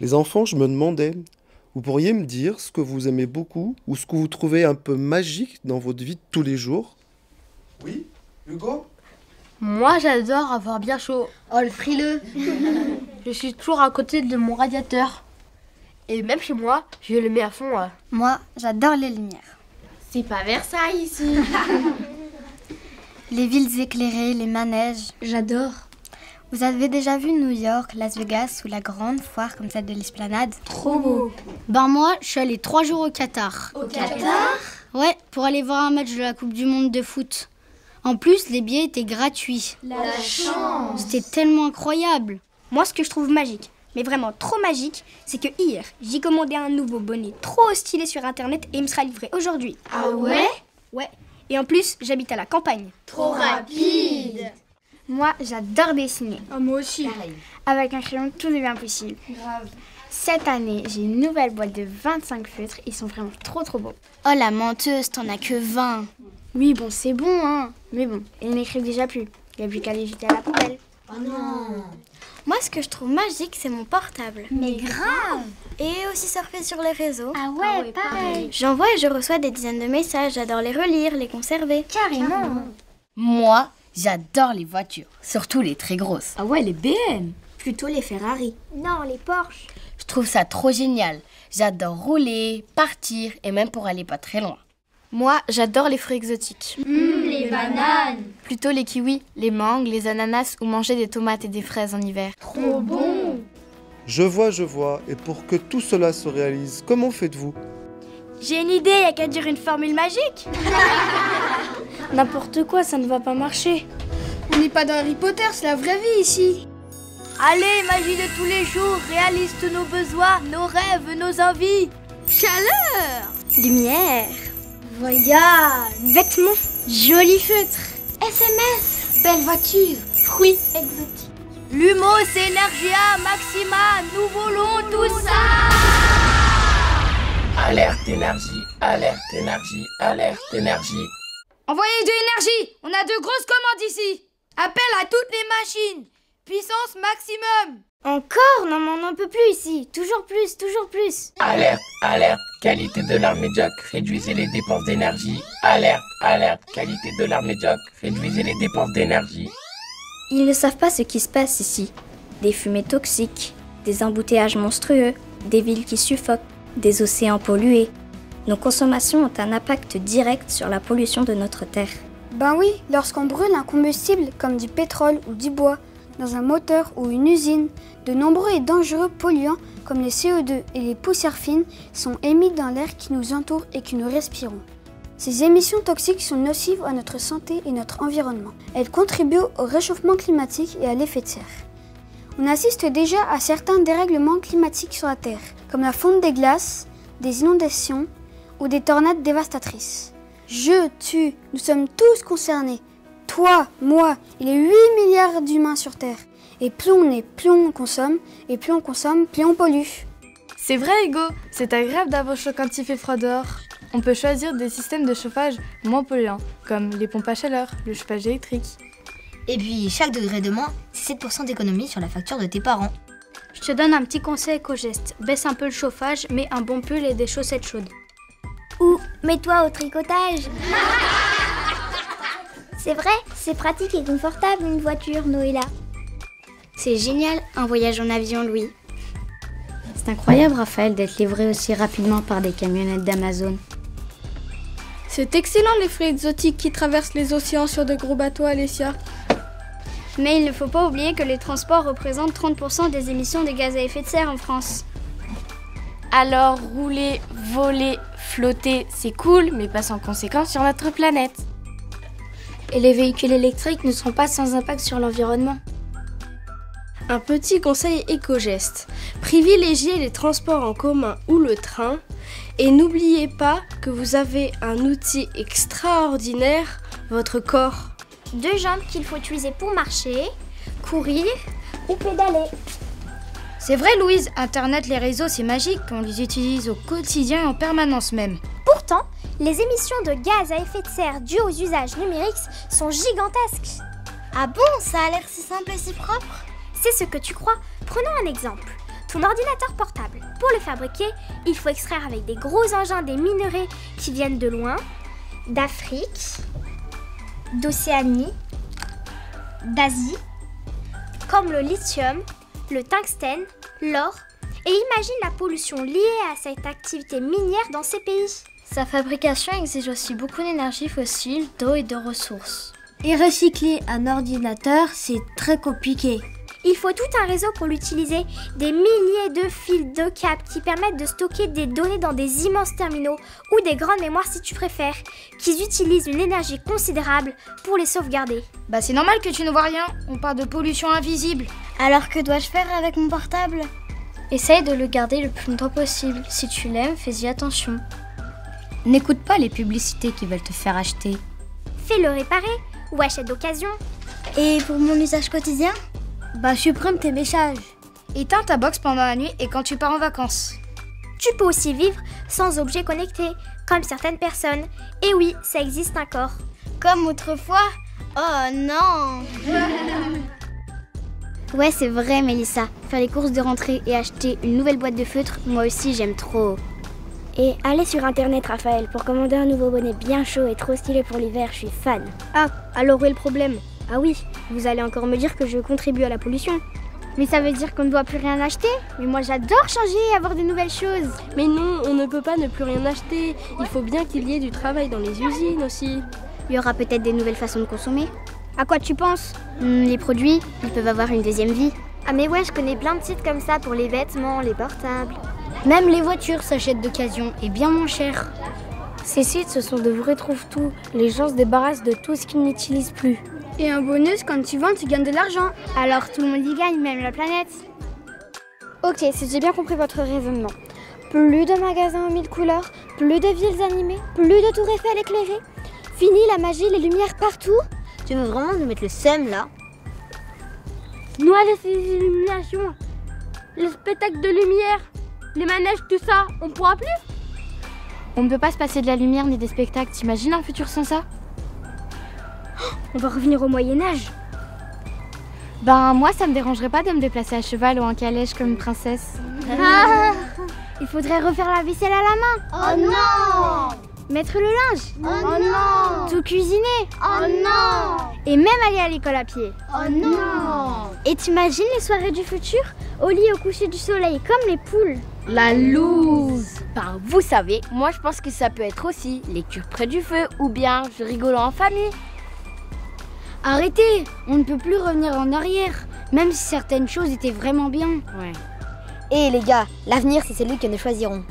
Les enfants, je me demandais, vous pourriez me dire ce que vous aimez beaucoup ou ce que vous trouvez un peu magique dans votre vie de tous les jours? Oui, Hugo? Moi, j'adore avoir bien chaud. Oh, le frileux. Je suis toujours à côté de mon radiateur. Et même chez moi, je le mets à fond. Moi, j'adore les lumières. C'est pas Versailles ici. Les villes éclairées, les manèges. J'adore. Vous avez déjà vu New York, Las Vegas ou la grande foire comme celle de l'Esplanade? Trop beau. Ben moi, je suis allée 3 jours au Qatar. Au Qatar? Ouais, pour aller voir un match de la Coupe du Monde de foot. En plus, les billets étaient gratuits. La chance. C'était tellement incroyable. Moi, ce que je trouve magique, mais vraiment trop magique, c'est que hier, j'ai commandé un nouveau bonnet trop stylé sur internet et il me sera livré aujourd'hui. Ah ouais? Ouais. Et en plus, j'habite à la campagne. Trop rapide. Moi, j'adore dessiner. Oh, moi aussi. Pareil. Avec un crayon, tout devient possible. Grave. Cette année, j'ai une nouvelle boîte de 25 feutres. Ils sont vraiment trop beaux. Oh la menteuse, t'en as que 20. Oui, bon, c'est bon, hein. Mais bon, ils n'écrivent déjà plus. Il n'y a plus qu'à les jeter à la poubelle. Oh non. Moi, ce que je trouve magique, c'est mon portable. Mais grave. Et aussi surfer sur les réseaux. Ah ouais, pareil. J'envoie et je reçois des dizaines de messages. J'adore les relire, les conserver. Carrément. Moi, j'adore les voitures, surtout les très grosses. Ah ouais, les BM. Plutôt les Ferrari. Non, les Porsche. Je trouve ça trop génial. J'adore rouler, partir et même pour aller pas très loin. Moi, j'adore les fruits exotiques. Les bananes. Plutôt les kiwis, les mangues, les ananas ou manger des tomates et des fraises en hiver. Trop bon. Je vois. Et pour que tout cela se réalise, comment faites-vous? J'ai une idée, il n'y a qu'à dire une formule magique. N'importe quoi, ça ne va pas marcher. On n'est pas dans Harry Potter, c'est la vraie vie ici. Allez, magie de tous les jours, réalise tous nos besoins, nos rêves, nos envies. Chaleur. Lumière. Voyage. Vêtements. Jolis feutres. SMS. Belle voiture. Fruits exotiques. Lumos, Energia, Maxima, nous volons tout ça. Alerte énergie, alerte énergie, alerte énergie. Envoyez de l'énergie. On a de grosses commandes ici. Appel à toutes les machines. Puissance maximum. Encore? Non, mais on n'en peut plus ici. Toujours plus. Alerte, alerte, qualité de l'arme médiocre, réduisez les dépenses d'énergie. Alerte, alerte, qualité de l'arme médiocre, réduisez les dépenses d'énergie. Ils ne savent pas ce qui se passe ici. Des fumées toxiques, des embouteillages monstrueux, des villes qui suffoquent, des océans pollués. Nos consommations ont un impact direct sur la pollution de notre Terre. Ben oui, lorsqu'on brûle un combustible comme du pétrole ou du bois dans un moteur ou une usine, de nombreux et dangereux polluants comme les CO2 et les poussières fines sont émis dans l'air qui nous entoure et que nous respirons. Ces émissions toxiques sont nocives à notre santé et notre environnement. Elles contribuent au réchauffement climatique et à l'effet de serre. On assiste déjà à certains dérèglements climatiques sur la Terre, comme la fonte des glaces, des inondations ou des tornades dévastatrices. Nous sommes tous concernés. Toi, moi, il y a 8 milliards d'humains sur Terre. Et plus on est, plus on consomme. Et plus on consomme, plus on pollue. C'est vrai, Hugo. C'est agréable d'avoir chaud quand il fait froid dehors. On peut choisir des systèmes de chauffage moins polluants, comme les pompes à chaleur, le chauffage électrique. Et puis, chaque degré de moins, c'est 7% d'économie sur la facture de tes parents. Je te donne un petit conseil éco-geste. Baisse un peu le chauffage, mets un bon pull et des chaussettes chaudes. Ou mets-toi au tricotage. C'est vrai, c'est pratique et confortable une voiture, Noëlla. C'est génial, un voyage en avion, Louis. C'est incroyable, Raphaël, d'être livré aussi rapidement par des camionnettes d'Amazon. C'est excellent les fruits exotiques qui traversent les océans sur de gros bateaux, Alessia. Mais il ne faut pas oublier que les transports représentent 30% des émissions de gaz à effet de serre en France. Alors, rouler, voler, flotter, c'est cool, mais pas sans conséquences sur notre planète. Et les véhicules électriques ne sont pas sans impact sur l'environnement. Un petit conseil éco-geste. Privilégiez les transports en commun ou le train et n'oubliez pas que vous avez un outil extraordinaire, votre corps. 2 jambes qu'il faut utiliser pour marcher, courir ou pédaler. C'est vrai, Louise, Internet, les réseaux, c'est magique. On les utilise au quotidien et en permanence même. Pourtant, Les émissions de gaz à effet de serre dues aux usages numériques sont gigantesques. Ah bon, ça a l'air si simple et si propre? C'est ce que tu crois. Prenons un exemple. Ton ordinateur portable. Pour le fabriquer, il faut extraire avec des gros engins des minerais qui viennent de loin, d'Afrique, d'Océanie, d'Asie, comme le lithium, le tungstène, l'or. Et imagine la pollution liée à cette activité minière dans ces pays. Sa fabrication exige aussi beaucoup d'énergie fossile, d'eau et de ressources. Et recycler un ordinateur, c'est très compliqué. Il faut tout un réseau pour l'utiliser, des milliers de fils de câbles qui permettent de stocker des données dans des immenses terminaux ou des grandes mémoires si tu préfères, qui utilisent une énergie considérable pour les sauvegarder. Bah c'est normal que tu ne vois rien, on parle de pollution invisible. Alors que dois-je faire avec mon portable? Essaye de le garder le plus longtemps possible. Si tu l'aimes, fais-y attention. N'écoute pas les publicités qui veulent te faire acheter. Fais-le réparer ou achète d'occasion. Et pour mon usage quotidien? Supprime tes messages. Éteins ta box pendant la nuit et quand tu pars en vacances. Tu peux aussi vivre sans objets connectés, comme certaines personnes. Et oui, ça existe encore. Comme autrefois? Oh non! Ouais, c'est vrai, Mélissa. Faire les courses de rentrée et acheter une nouvelle boîte de feutre, moi aussi, j'aime trop. Et aller sur Internet, Raphaël, pour commander un nouveau bonnet bien chaud et trop stylé pour l'hiver, je suis fan. Ah, alors où est le problème? Ah oui, vous allez encore me dire que je contribue à la pollution. Mais ça veut dire qu'on ne doit plus rien acheter? Mais moi j'adore changer et avoir de nouvelles choses. Mais non, on ne peut pas ne plus rien acheter. Il faut bien qu'il y ait du travail dans les usines aussi. Il y aura peut-être des nouvelles façons de consommer. À quoi tu penses? Les produits, ils peuvent avoir une deuxième vie. Ah mais ouais, je connais plein de sites comme ça pour les vêtements, les portables. Même les voitures s'achètent d'occasion et bien moins cher. Ces sites, ce sont de vrais trouve-tout. Les gens se débarrassent de tout ce qu'ils n'utilisent plus. Et un bonus, quand tu vends, tu gagnes de l'argent. Alors tout le monde y gagne, même la planète. Ok, si j'ai bien compris votre raisonnement. Plus de magasins aux 1000 couleurs, plus de villes animées, plus de tours Eiffel éclairées. Fini la magie, les lumières partout. Tu veux vraiment nous mettre le seum là? Nous allons ces illuminations, le spectacle de lumière, les manèges, tout ça, on pourra plus? On ne peut pas se passer de la lumière ni des spectacles. T'imagines un futur sans ça? On va revenir au Moyen-Âge. Ben moi ça me dérangerait pas de me déplacer à cheval ou en calèche comme une princesse. Il faudrait refaire la vaisselle à la main. Oh non! Mettre le linge. Oh non! Tout cuisiner. Oh non! Et même aller à l'école à pied. Oh non! Et t'imagines les soirées du futur? Au lit au coucher du soleil, comme les poules. La loose! Ben vous savez, moi je pense que ça peut être aussi lecture près du feu ou bien jeux rigolant en famille. Arrêtez! On ne peut plus revenir en arrière, même si certaines choses étaient vraiment bien. Ouais. Et les gars, l'avenir c'est celui que nous choisirons.